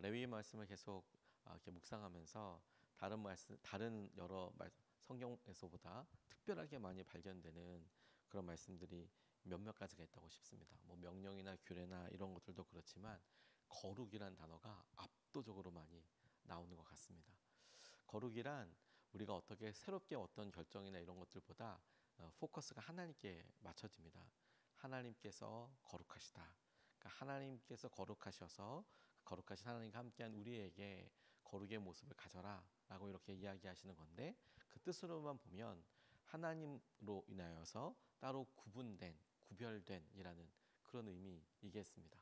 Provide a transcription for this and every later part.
레위기 말씀을 계속 이렇게 묵상하면서 다른 여러 성경에서보다 특별하게 많이 발견되는 그런 말씀들이 몇몇 가지가 있다고 싶습니다. 뭐 명령이나 규례나 이런 것들도 그렇지만 거룩이란 단어가 압도적으로 많이 나오는 것 같습니다. 거룩이란 우리가 어떻게 새롭게 어떤 결정이나 이런 것들보다 포커스가 하나님께 맞춰집니다. 하나님께서 거룩하시다. 그러니까 하나님께서 거룩하셔서 거룩하신 하나님과 함께한 우리에게 거룩의 모습을 가져라 라고 이렇게 이야기하시는 건데, 그 뜻으로만 보면 하나님으로 인하여서 따로 구별된 이라는 그런 의미이겠습니다.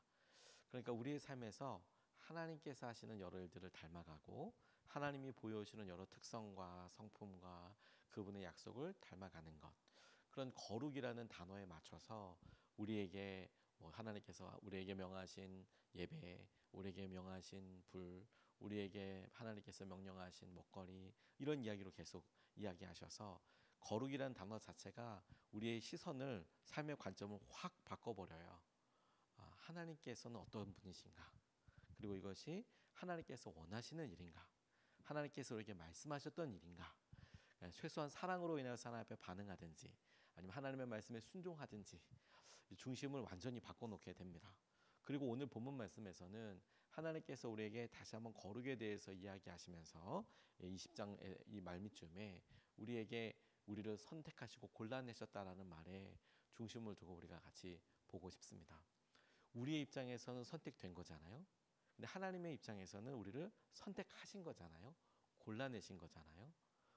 그러니까 우리의 삶에서 하나님께서 하시는 여러 일들을 닮아가고 하나님이 보여주시는 여러 특성과 성품과 그분의 약속을 닮아가는 것, 그런 거룩이라는 단어에 맞춰서 우리에게 하나님께서 우리에게 명하신 예배, 우리에게 명하신 불, 우리에게 하나님께서 명령하신 먹거리, 이런 이야기로 계속 이야기하셔서 거룩이라는 단어 자체가 우리의 시선을, 삶의 관점을 확 바꿔버려요. 하나님께서는 어떤 분이신가? 그리고 이것이 하나님께서 원하시는 일인가? 하나님께서 우리에게 말씀하셨던 일인가? 최소한 사랑으로 인해서 하나님 앞에 반응하든지 아니면 하나님의 말씀에 순종하든지 중심을 완전히 바꿔놓게 됩니다. 그리고 오늘 본문 말씀에서는 하나님께서 우리에게 다시 한번 거룩에 대해서 이야기하시면서 20장 이 말미쯤에 우리를 선택하시고 골라내셨다라는 말에 중심을 두고 우리가 같이 보고 싶습니다. 우리의 입장에서는 선택된 거잖아요. 근데 하나님의 입장에서는 우리를 선택하신 거잖아요. 골라내신 거잖아요.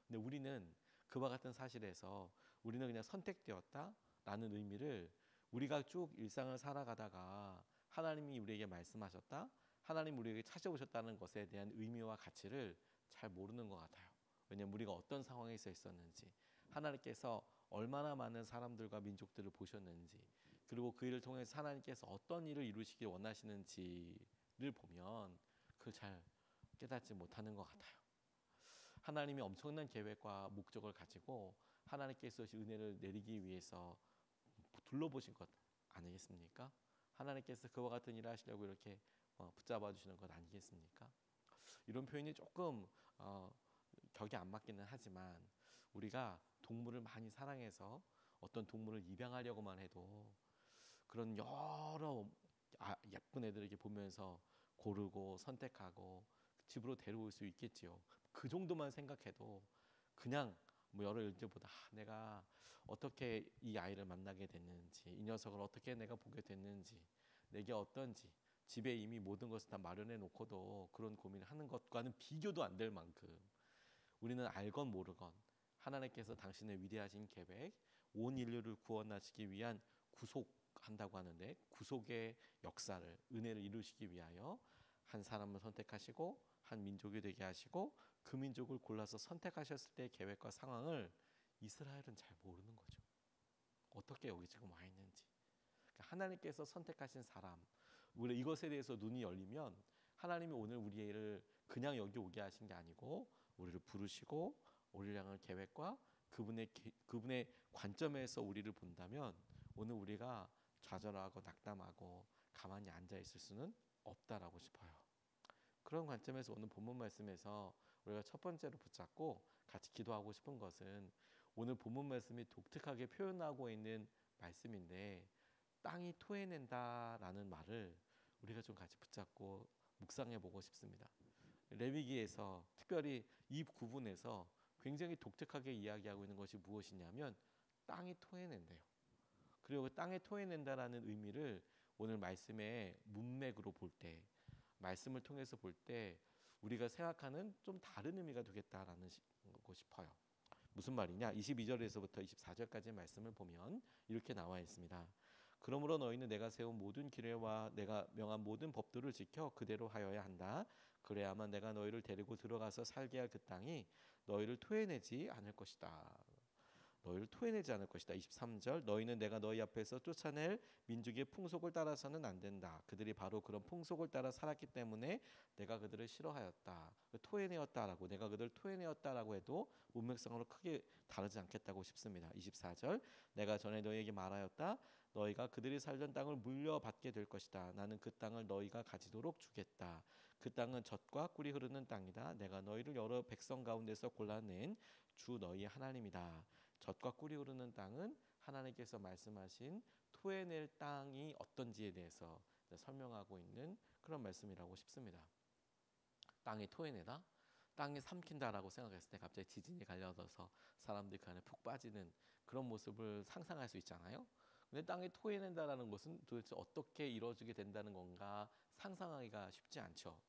근데 우리는 그와 같은 사실에서 우리는 그냥 선택되었다라는 의미를, 우리가 쭉 일상을 살아가다가 하나님이 우리에게 말씀하셨다, 하나님 우리에게 찾아오셨다는 것에 대한 의미와 가치를 잘 모르는 것 같아요. 왜냐하면 우리가 어떤 상황에 있었는지, 하나님께서 얼마나 많은 사람들과 민족들을 보셨는지, 그리고 그 일을 통해서 하나님께서 어떤 일을 이루시길 원하시는지를 보면 그걸 잘 깨닫지 못하는 것 같아요. 하나님이 엄청난 계획과 목적을 가지고 하나님께서 은혜를 내리기 위해서 둘러보신 것 아니겠습니까? 하나님께서 그와 같은 일을 하시려고 이렇게 붙잡아 주시는 것 아니겠습니까? 이런 표현이 조금 격이 안 맞기는 하지만, 우리가 동물을 많이 사랑해서 어떤 동물을 입양하려고만 해도 그런 여러 예쁜 애들에게 보면서 고르고 선택하고 집으로 데려올 수 있겠지요. 그 정도만 생각해도 그냥 여러 일들보다 내가 어떻게 이 아이를 만나게 됐는지, 이 녀석을 어떻게 내가 보게 됐는지, 내게 어떤지, 집에 이미 모든 것을 다 마련해 놓고도 그런 고민을 하는 것과는 비교도 안 될 만큼 우리는 알건 모르건 하나님께서 당신의 위대하신 계획, 온 인류를 구원하시기 위한 구속한다고 하는데, 구속의 역사를, 은혜를 이루시기 위하여 한 사람을 선택하시고 한 민족이 되게 하시고 그 민족을 골라서 선택하셨을 때의 계획과 상황을 이스라엘은 잘 모르는 거죠. 어떻게 여기 지금 와 있는지. 그러니까 하나님께서 선택하신 사람, 우리 이것에 대해서 눈이 열리면 하나님이 오늘 우리를 그냥 여기 오게 하신 게 아니고 우리를 부르시고 우리를 향한 계획과 그분의 관점에서 우리를 본다면 오늘 우리가 좌절하고 낙담하고 가만히 앉아 있을 수는 없다라고 싶어요. 그런 관점에서 오늘 본문 말씀에서 우리가 첫 번째로 붙잡고 같이 기도하고 싶은 것은, 오늘 본문 말씀이 독특하게 표현하고 있는 말씀인데, 땅이 토해낸다라는 말을 우리가 좀 같이 붙잡고 묵상해 보고 싶습니다. 레위기에서 특별히 이 구분에서 굉장히 독특하게 이야기하고 있는 것이 무엇이냐면 땅이 토해낸대요. 그리고 그 땅에 토해낸다라는 의미를 오늘 말씀의 문맥으로 볼 때, 말씀을 통해서 볼 때 우리가 생각하는 좀 다른 의미가 되겠다라는 거 싶어요. 무슨 말이냐? 22절에서부터 24절까지 말씀을 보면 이렇게 나와 있습니다. 그러므로 너희는 내가 세운 모든 규례와 내가 명한 모든 법도를 지켜 그대로 하여야 한다. 그래야만 내가 너희를 데리고 들어가서 살게 할 그 땅이 너희를 토해내지 않을 것이다. 너희를 토해내지 않을 것이다. 23절, 너희는 내가 너희 앞에서 쫓아낼 민족의 풍속을 따라서는 안 된다. 그들이 바로 그런 풍속을 따라 살았기 때문에 내가 그들을 싫어하였다. 토해내었다라고, 내가 그들을 토해내었다라고 해도 문맥상으로 크게 다르지 않겠다고 싶습니다. 24절, 내가 전에 너희에게 말하였다. 너희가 그들이 살던 땅을 물려받게 될 것이다. 나는 그 땅을 너희가 가지도록 주겠다. 그 땅은 젖과 꿀이 흐르는 땅이다. 내가 너희를 여러 백성 가운데서 골라낸 주 너희 하나님이다. 젖과 꿀이 흐르는 땅은 하나님께서 말씀하신 토해낼 땅이 어떤지에 대해서 설명하고 있는 그런 말씀이라고 싶습니다. 땅이 토해내다, 땅이 삼킨다라고 생각했을 때 갑자기 지진이 갈려져서 사람들이 그 안에 푹 빠지는 그런 모습을 상상할 수 있잖아요. 근데 땅이 토해낸다라는 것은 도대체 어떻게 이루어지게 된다는 건가 상상하기가 쉽지 않죠.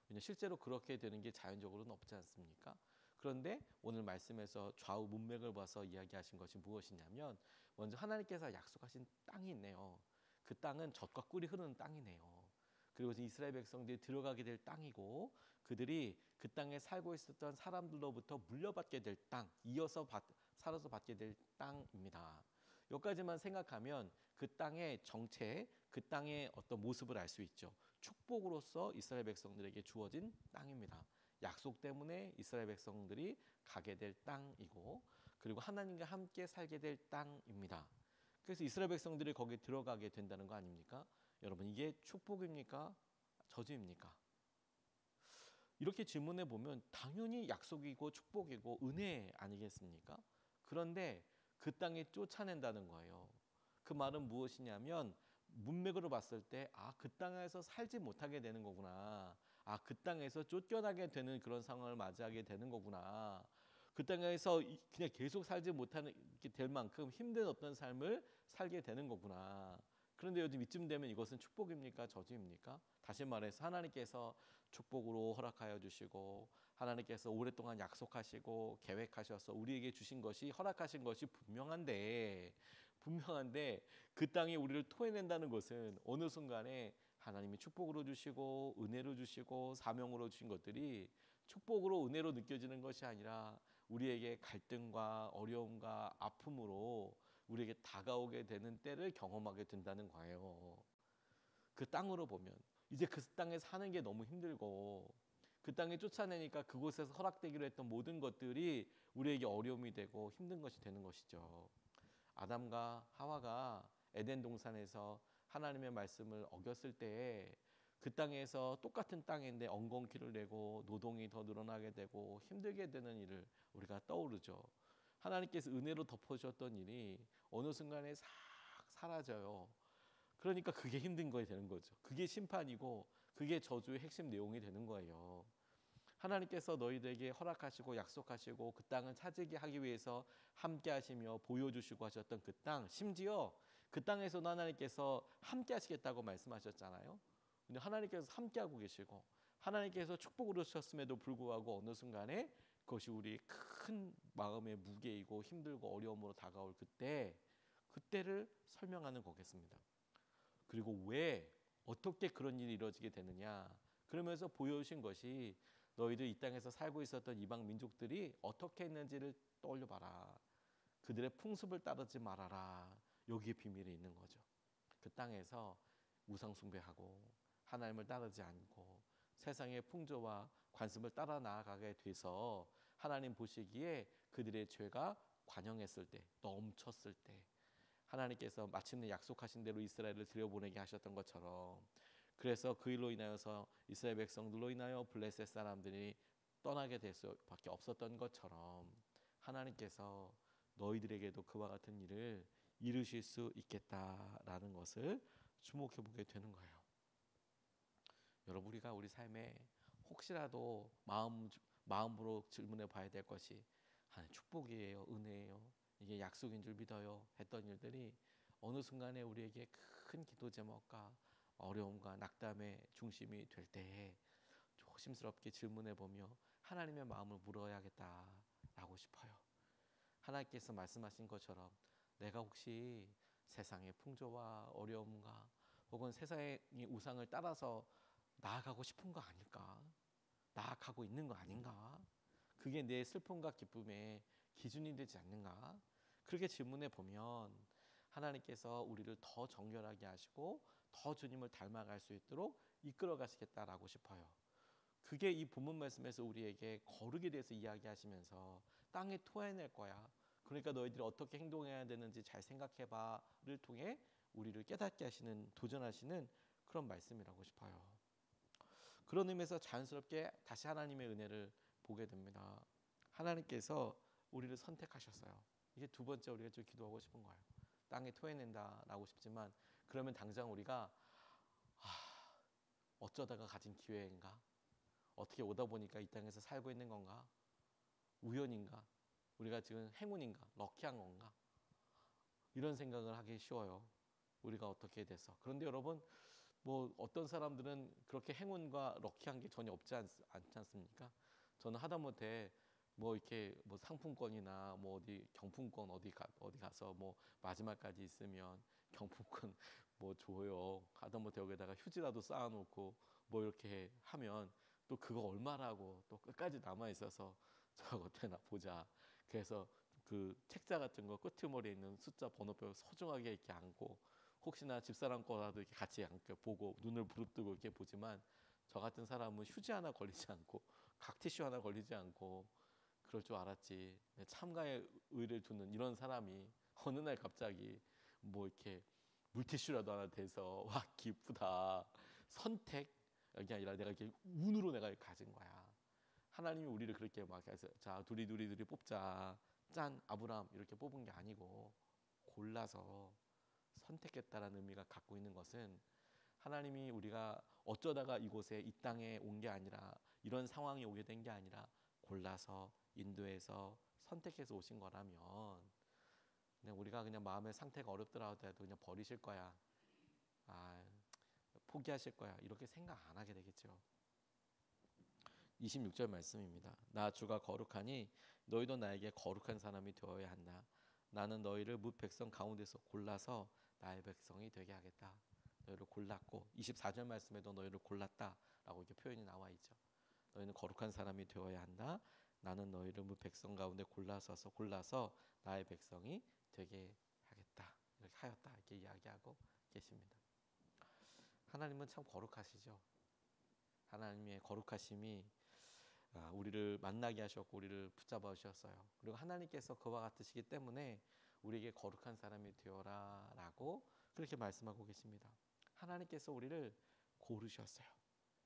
왜냐하면 실제로 그렇게 되는 게 자연적으로는 없지 않습니까? 그런데 오늘 말씀에서 좌우 문맥을 봐서 이야기하신 것이 무엇이냐면, 먼저 하나님께서 약속하신 땅이 있네요. 그 땅은 젖과 꿀이 흐르는 땅이네요. 그리고 이스라엘 백성들이 들어가게 될 땅이고, 그들이 그 땅에 살고 있었던 사람들로부터 물려받게 될 땅, 이어서 살아서 받게 될 땅입니다. 여기까지만 생각하면 그 땅의 정체, 그 땅의 어떤 모습을 알 수 있죠. 축복으로서 이스라엘 백성들에게 주어진 땅입니다. 약속 때문에 이스라엘 백성들이 가게 될 땅이고, 그리고 하나님과 함께 살게 될 땅입니다. 그래서 이스라엘 백성들이 거기에 들어가게 된다는 거 아닙니까? 여러분, 이게 축복입니까? 저주입니까? 이렇게 질문해 보면 당연히 약속이고 축복이고 은혜 아니겠습니까? 그런데 그 땅에 쫓아낸다는 거예요. 그 말은 무엇이냐면, 문맥으로 봤을 때 그 땅에서 살지 못하게 되는 거구나. 그 땅에서 쫓겨나게 되는 그런 상황을 맞이하게 되는 거구나. 그 땅에서 그냥 계속 살지 못하는 될 만큼 힘든 어떤 삶을 살게 되는 거구나. 그런데 요즘 이쯤 되면 이것은 축복입니까? 저주입니까? 다시 말해서 하나님께서 축복으로 허락하여 주시고, 하나님께서 오랫동안 약속하시고 계획하셔서 우리에게 주신 것이, 허락하신 것이 분명한데 그 땅이 우리를 토해낸다는 것은 어느 순간에 하나님이 축복으로 주시고 은혜로 주시고 사명으로 주신 것들이 축복으로 은혜로 느껴지는 것이 아니라 우리에게 갈등과 어려움과 아픔으로 우리에게 다가오게 되는 때를 경험하게 된다는 거예요. 그 땅으로 보면 이제 그 땅에 사는 게 너무 힘들고, 그 땅에 쫓아내니까 그곳에서 허락되기로 했던 모든 것들이 우리에게 어려움이 되고 힘든 것이 되는 것이죠. 아담과 하와가 에덴 동산에서 하나님의 말씀을 어겼을 때에 그 땅에서 똑같은 땅인데 엉겅퀴를 내고 노동이 더 늘어나게 되고 힘들게 되는 일을 우리가 떠오르죠. 하나님께서 은혜로 덮어주셨던 일이 어느 순간에 싹 사라져요. 그러니까 그게 힘든 거에 되는 거죠. 그게 심판이고 그게 저주의 핵심 내용이 되는 거예요. 하나님께서 너희들에게 허락하시고 약속하시고 그 땅을 차지하게 하기 위해서 함께 하시며 보여주시고 하셨던 그 땅, 심지어 그 땅에서도 하나님께서 함께 하시겠다고 말씀하셨잖아요. 근데 하나님께서 함께 하고 계시고 하나님께서 축복으로 주셨음에도 불구하고 어느 순간에 그것이 우리 큰 마음의 무게이고 힘들고 어려움으로 다가올 그때를 설명하는 거겠습니다. 그리고 왜 어떻게 그런 일이 이루어지게 되느냐, 그러면서 보여주신 것이 너희들 이 땅에서 살고 있었던 이방 민족들이 어떻게 했는지를 떠올려봐라. 그들의 풍습을 따르지 말아라. 여기에 비밀이 있는 거죠. 그 땅에서 우상 숭배하고 하나님을 따르지 않고 세상의 풍조와 관습을 따라 나아가게 돼서 하나님 보시기에 그들의 죄가 관영했을 때, 넘쳤을 때 하나님께서 마침내 약속하신 대로 이스라엘을 들여보내게 하셨던 것처럼, 그래서 그 일로 인하여서 이스라엘 백성들로 인하여 블레셋 사람들이 떠나게 될 수밖에 없었던 것처럼 하나님께서 너희들에게도 그와 같은 일을 이루실 수 있겠다라는 것을 주목해 보게 되는 거예요. 여러분, 우리가 우리 삶에 혹시라도 마음으로 질문해 봐야 될 것이 축복이에요, 은혜예요, 이게 약속인 줄 믿어요 했던 일들이 어느 순간에 우리에게 큰 기도 제목과 어려움과 낙담의 중심이 될 때에 조심스럽게 질문해 보며 하나님의 마음을 물어야겠다라고 싶어요. 하나님께서 말씀하신 것처럼 내가 혹시 세상의 풍조와 어려움과 혹은 세상의 우상을 따라서 나아가고 싶은 거 아닐까? 나아가고 있는 거 아닌가? 그게 내 슬픔과 기쁨의 기준이 되지 않는가? 그렇게 질문해 보면 하나님께서 우리를 더 정결하게 하시고 더 주님을 닮아갈 수 있도록 이끌어 가시겠다라고 싶어요. 그게 이 본문 말씀에서 우리에게 거룩에 대해서 이야기하시면서 땅에 토해낼 거야. 그러니까 너희들이 어떻게 행동해야 되는지 잘 생각해봐를 통해 우리를 깨닫게 하시는, 도전하시는 그런 말씀이라고 싶어요. 그런 의미에서 자연스럽게 다시 하나님의 은혜를 보게 됩니다. 하나님께서 우리를 선택하셨어요. 이게 두 번째 우리가 좀 기도하고 싶은 거예요. 땅에 토해낸다라고 싶지만 그러면 당장 우리가 어쩌다가 가진 기회인가? 어떻게 오다 보니까 이 땅에서 살고 있는 건가? 우연인가? 우리가 지금 행운인가? 럭키한 건가? 이런 생각을 하기 쉬워요. 우리가 어떻게 돼서. 그런데 여러분, 뭐 어떤 사람들은 그렇게 행운과 럭키한 게 전혀 없지 않지 않습니까? 저는 하다못해 뭐 이렇게 뭐 상품권이나 뭐 어디 경품권 어디 가서 뭐 마지막까지 있으면 경품권 뭐 줘요. 하다못해 여기다가 휴지라도 쌓아놓고 뭐 이렇게 하면 또 그거 얼마라고 또 끝까지 남아 있어서 저거 어때나 보자. 그래서 그 책자 같은 거 끄트머리에 있는 숫자 번호표 소중하게 이렇게 안고 혹시나 집사람 거라도 이렇게 같이 이렇게 보고 눈을 부릅뜨고 이렇게 보지만 저 같은 사람은 휴지 하나 걸리지 않고 각티슈 하나 걸리지 않고 그럴 줄 알았지. 참가에 의를 두는 이런 사람이 어느 날 갑자기 뭐 이렇게 물티슈라도 하나 돼서 와 기쁘다. 선택이 아니라 내가 이렇게 운으로 내가 가진 거야. 하나님이 우리를 그렇게 막 해서 자 둘이 뽑자. 짠 아브라함 이렇게 뽑은 게 아니고 골라서 선택했다라는 의미가 갖고 있는 것은 하나님이 우리가 어쩌다가 이곳에 이 땅에 온 게 아니라 이런 상황이 오게 된 게 아니라 골라서 인도해서 선택해서 오신 거라면 그냥 우리가 그냥 마음의 상태가 어렵더라도 그냥 버리실 거야. 아, 포기하실 거야. 이렇게 생각 안 하게 되겠죠. 26절 말씀입니다. 나 주가 거룩하니 너희도 나에게 거룩한 사람이 되어야 한다. 나는 너희를 뭇 백성 가운데서 골라서 나의 백성이 되게 하겠다. 너희를 골랐고 24절 말씀에도 너희를 골랐다라고 이렇게 표현이 나와 있죠. 너희는 거룩한 사람이 되어야 한다. 나는 너희를 뭇 백성 가운데 골라서 나의 백성이 되게 하겠다. 이렇게 하였다. 이렇게 이야기하고 계십니다. 하나님은 참 거룩하시죠. 하나님의 거룩하심이 우리를 만나게 하셨고 우리를 붙잡아 주셨어요. 그리고 하나님께서 그와 같으시기 때문에 우리에게 거룩한 사람이 되어라 라고 그렇게 말씀하고 계십니다. 하나님께서 우리를 고르셨어요.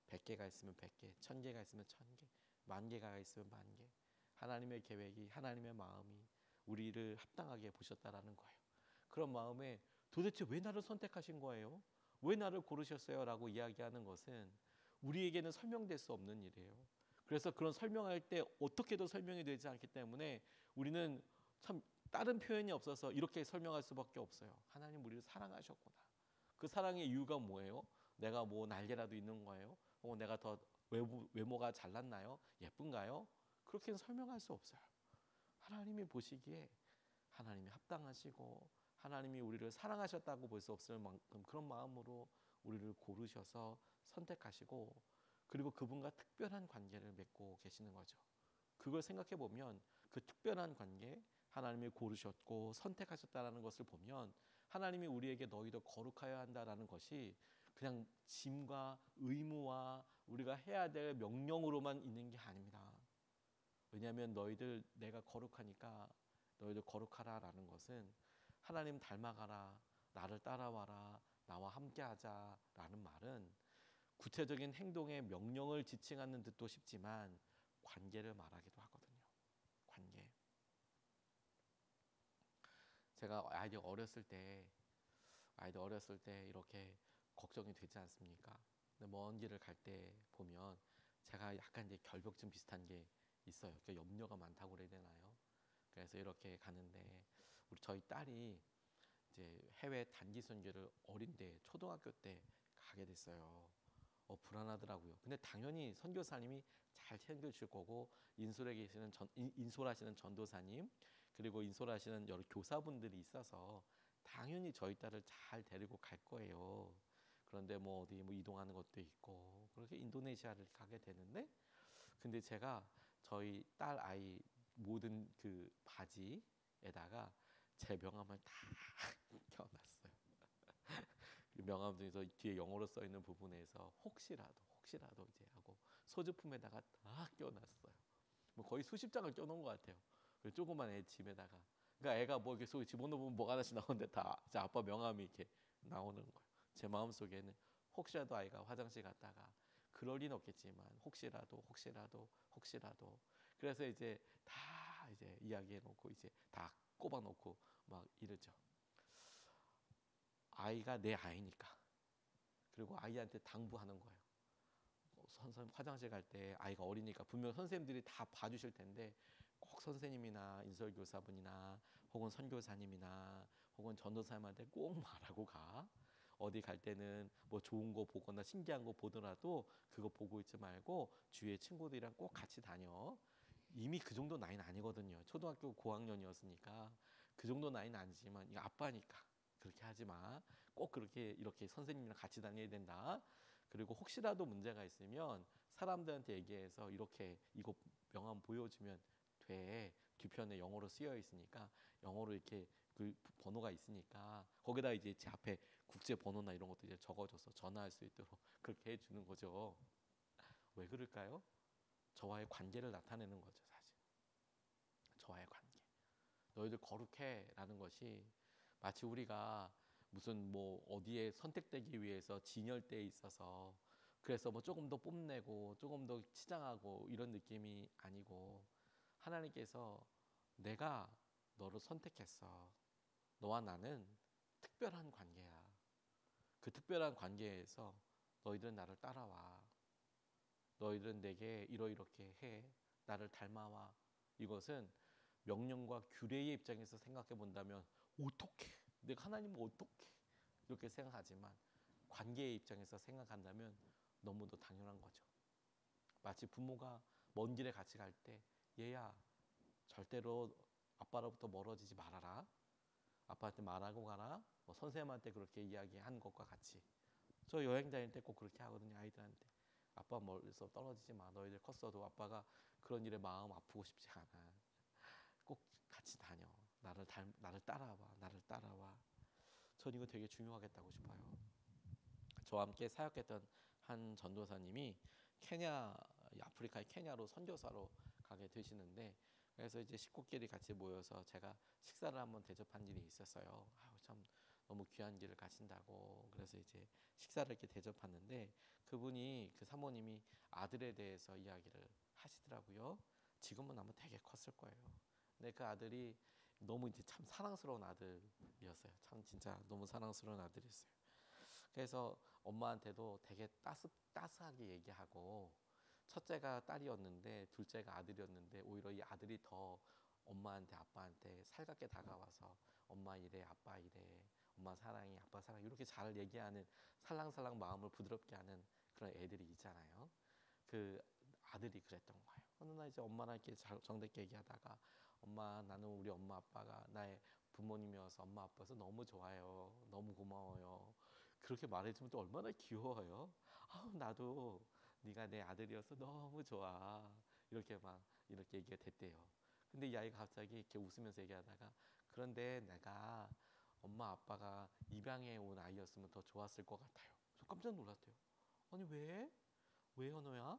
100개가 있으면 100개, 1000개가 있으면 1000개, 10,000개가 있으면 10,000개. 하나님의 계획이 하나님의 마음이 우리를 합당하게 보셨다라는 거예요. 그런 마음에 도대체 왜 나를 선택하신 거예요? 왜 나를 고르셨어요? 라고 이야기하는 것은 우리에게는 설명될 수 없는 일이에요. 그래서 그런 설명할 때 어떻게도 설명이 되지 않기 때문에 우리는 참 다른 표현이 없어서 이렇게 설명할 수밖에 없어요. 하나님 우리를 사랑하셨구나. 그 사랑의 이유가 뭐예요? 내가 뭐 날개라도 있는 거예요? 혹은 내가 더 외모가 잘났나요? 예쁜가요? 그렇게는 설명할 수 없어요. 하나님이 보시기에 하나님이 합당하시고 하나님이 우리를 사랑하셨다고 볼 수 없을 만큼 그런 마음으로 우리를 고르셔서 선택하시고 그리고 그분과 특별한 관계를 맺고 계시는 거죠. 그걸 생각해 보면 그 특별한 관계, 하나님이 고르셨고 선택하셨다라는 것을 보면 하나님이 우리에게 너희도 거룩하여야 한다라는 것이 그냥 짐과 의무와 우리가 해야 될 명령으로만 있는 게 아닙니다. 왜냐하면 너희들 내가 거룩하니까 너희들 거룩하라라는 것은 하나님 닮아가라, 나를 따라와라, 나와 함께하자라는 말은 구체적인 행동의 명령을 지칭하는 듯도 싶지만 관계를 말하기도 하거든요. 관계. 제가 아이들 어렸을 때 이렇게 걱정이 되지 않습니까? 근데 먼 길을 갈 때 보면 제가 약간 이제 결벽증 비슷한 게 있어요. 그러니까 염려가 많다고 그래야 되나요? 그래서 이렇게 가는데 저희 딸이 이제 해외 단기 선교를 어린데 초등학교 때 가게 됐어요. 불안하더라고요. 근데 당연히 선교사님이 잘 챙겨줄 거고 인솔하시는 전도사님 그리고 인솔하시는 여러 교사분들이 있어서 당연히 저희 딸을 잘 데리고 갈 거예요. 그런데 뭐 어디 뭐 이동하는 것도 있고 그렇게 인도네시아를 가게 되는데 근데 제가 저희 딸 아이 모든 그 바지에다가 제 명함을 다 껴놨어요. 명함 중에서 뒤에 영어로 써 있는 부분에서 혹시라도 이제 하고 소지품에다가 다 껴놨어요. 뭐 거의 수십 장을 껴놓은 것 같아요. 그 조그만 애 짐에다가. 그러니까 애가 뭐 이렇게 속에 집어넣으면 뭐가 하나씩 나오는데 다 제 아빠 명함이 이렇게 나오는 거예요. 제 마음 속에는 혹시라도 아이가 화장실 갔다가 그럴 리는 없겠지만 혹시라도 그래서 이제 다 이제 이야기해 놓고 이제 다 꼽아 놓고 막 이러죠. 아이가 내 아이니까. 그리고 아이한테 당부하는 거예요. 선생님 화장실 갈 때 아이가 어리니까 분명 선생님들이 다 봐주실 텐데 꼭 선생님이나 인설교사분이나 혹은 선교사님이나 혹은 전도사님한테 꼭 말하고 가. 어디 갈 때는 뭐 좋은 거 보거나 신기한 거 보더라도 그거 보고 있지 말고 주위에 친구들이랑 꼭 같이 다녀. 이미 그 정도 나이는 아니거든요. 초등학교 고학년이었으니까 그 정도 나이는 아니지만 이거 아빠니까 그렇게 하지 마. 꼭 그렇게 이렇게 선생님이랑 같이 다녀야 된다. 그리고 혹시라도 문제가 있으면 사람들한테 얘기해서 이렇게 이거 명함 보여주면 돼. 뒤편에 영어로 쓰여 있으니까 영어로 이렇게 그 번호가 있으니까 거기다 이제 제 앞에 국제 번호나 이런 것도 이제 적어줘서 전화할 수 있도록 그렇게 해주는 거죠. 왜 그럴까요? 저와의 관계를 나타내는 거죠, 사실. 저와의 관계. 너희들 거룩해라는 것이 마치 우리가 무슨 뭐 어디에 선택되기 위해서 진열대에 있어서 그래서 뭐 조금 더 뽐내고 조금 더 치장하고 이런 느낌이 아니고 하나님께서 내가 너를 선택했어. 너와 나는 특별한 관계야. 그 특별한 관계에서 너희들은 나를 따라와. 너희들은 내게 이렇게 해. 나를 닮아와. 이것은 명령과 규례의 입장에서 생각해 본다면 어떻게? 내가 하나님을 어떻게? 이렇게 생각하지만 관계의 입장에서 생각한다면 너무도 당연한 거죠. 마치 부모가 먼 길에 같이 갈 때 얘야 절대로 아빠로부터 멀어지지 말아라. 아빠한테 말하고 가라. 뭐 선생님한테 그렇게 이야기한 것과 같이 저 여행 다닐 때 꼭 그렇게 하거든요. 아이들한테 아빠 멀리서 떨어지지 마. 너희들 컸어도 아빠가 그런 일에 마음 아프고 싶지 않아. 꼭 같이 다녀. 나를 따라와. 나를 따라와. 전 이거 되게 중요하겠다고 싶어요. 저와 함께 사역했던 한 전도사님이 케냐, 아프리카의 케냐로 선교사로 가게 되시는데 그래서 이제 식구끼리 같이 모여서 제가 식사를 한번 대접한 일이 있었어요. 아우, 참 너무 귀한 길을 가신다고 그래서 이제 식사를 이렇게 대접하는데 그분이 그 사모님이 아들에 대해서 이야기를 하시더라고요. 지금은 아마 되게 컸을 거예요. 근데 그 아들이 너무 이제 참 사랑스러운 아들이었어요. 참 진짜 너무 사랑스러운 아들이었어요. 그래서 엄마한테도 되게 따스하게 얘기하고 첫째가 딸이었는데 둘째가 아들이었는데 오히려 이 아들이 더 엄마한테 아빠한테 살갑게 다가와서 엄마 이래 아빠 이래 엄마 사랑해 아빠 사랑해 이렇게 잘 얘기하는 살랑살랑 마음을 부드럽게 하는 그런 애들이 있잖아요. 그 아들이 그랬던 거예요. 어느 날 이제 엄마랑 이렇게 정답게 얘기하다가 엄마 나는 우리 엄마 아빠가 나의 부모님이어서 엄마 아빠서 너무 좋아요. 너무 고마워요. 그렇게 말해주면 또 얼마나 귀여워요. 아우 나도 네가 내 아들이어서 너무 좋아. 이렇게 막 이렇게 얘기가 됐대요. 근데 이 아이가 갑자기 이렇게 웃으면서 얘기하다가 그런데 내가 엄마 아빠가 입양해 온 아이였으면 더 좋았을 것 같아요. 저 깜짝 놀랐대요. 아니 왜? 왜 현호야?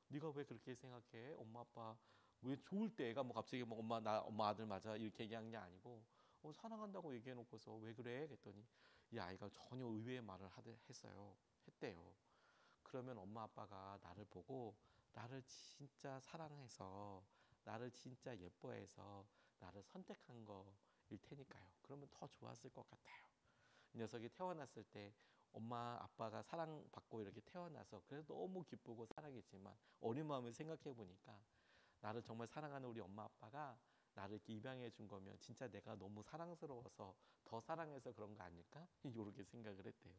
네가 왜 그렇게 생각해? 엄마 아빠 왜 좋을 때 애가 뭐 갑자기 뭐 엄마 나 엄마 아들 맞아 이렇게 얘기한 게 아니고 사랑한다고 얘기해 놓고서 왜 그래? 그랬더니 이 아이가 전혀 의외의 말을 했어요. 했대요. 그러면 엄마 아빠가 나를 보고 나를 진짜 사랑해서 나를 진짜 예뻐해서 나를 선택한 거일 테니까요. 그러면 더 좋았을 것 같아요. 이 녀석이 태어났을 때 엄마 아빠가 사랑받고 이렇게 태어나서 그래서 너무 기쁘고 사랑했지만 어린 마음을 생각해 보니까 나를 정말 사랑하는 우리 엄마 아빠가 나를 이렇게 입양해 준 거면 진짜 내가 너무 사랑스러워서 더 사랑해서 그런 거 아닐까? 이렇게 생각을 했대요.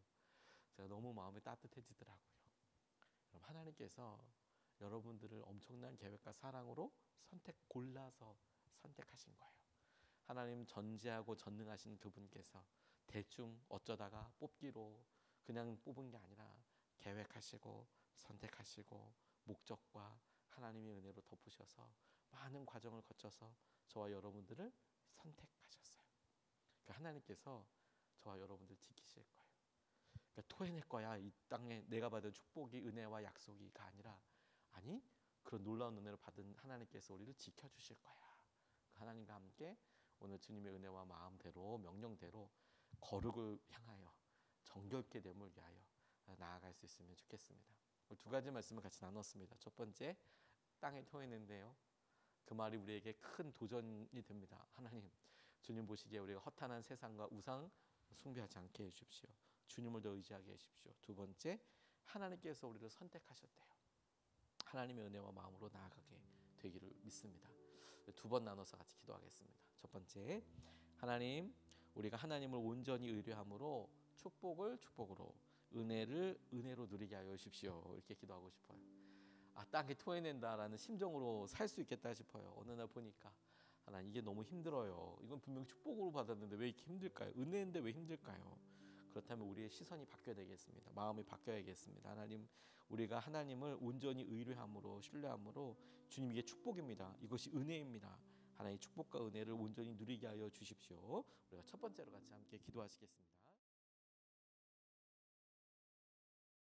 제가 너무 마음이 따뜻해지더라고요. 그럼 하나님께서 여러분들을 엄청난 계획과 사랑으로 골라서 선택하신 거예요. 하나님 전지하고 전능하신 그분께서 대충 어쩌다가 뽑기로 그냥 뽑은 게 아니라 계획하시고 선택하시고 목적과 하나님의 은혜로 덮으셔서 많은 과정을 거쳐서 저와 여러분들을 선택하셨어요. 그러니까 하나님께서 저와 여러분들 지키실 거예요. 그러니까 토해낼 거야. 이 땅에 내가 받은 축복이 은혜와 약속이가 아니라 아니 그런 놀라운 은혜를 받은 하나님께서 우리를 지켜주실 거야. 하나님과 함께 오늘 주님의 은혜와 마음대로 명령대로 거룩을 향하여 정결케 됨을 위하여 나아갈 수 있으면 좋겠습니다. 두 가지 말씀을 같이 나눴습니다. 첫 번째, 땅에 토했는데요. 그 말이 우리에게 큰 도전이 됩니다. 하나님, 주님 보시기에 우리가 허탄한 세상과 우상 숭배하지 않게 해주십시오. 주님을 더 의지하게 해주십시오. 두 번째, 하나님께서 우리를 선택하셨대요. 하나님의 은혜와 마음으로 나아가게 되기를 믿습니다. 두 번 나눠서 같이 기도하겠습니다. 첫 번째, 하나님, 우리가 하나님을 온전히 의뢰함으로 축복을 축복으로, 은혜를 은혜로 누리게 하여 주십시오. 이렇게 기도하고 싶어요. 땅에 토해낸다라는 심정으로 살 수 있겠다 싶어요. 어느 날 보니까 하나님, 이게 너무 힘들어요. 이건 분명 축복으로 받았는데 왜 이렇게 힘들까요? 은혜인데 왜 힘들까요? 그렇다면 우리의 시선이 바뀌어야 되겠습니다. 마음이 바뀌어야겠습니다. 하나님, 우리가 하나님을 온전히 의뢰함으로, 신뢰함으로, 주님, 이게 축복입니다. 이것이 은혜입니다. 하나님의 축복과 은혜를 온전히 누리게 하여 주십시오. 우리가 첫 번째로 같이 함께 기도하시겠습니다.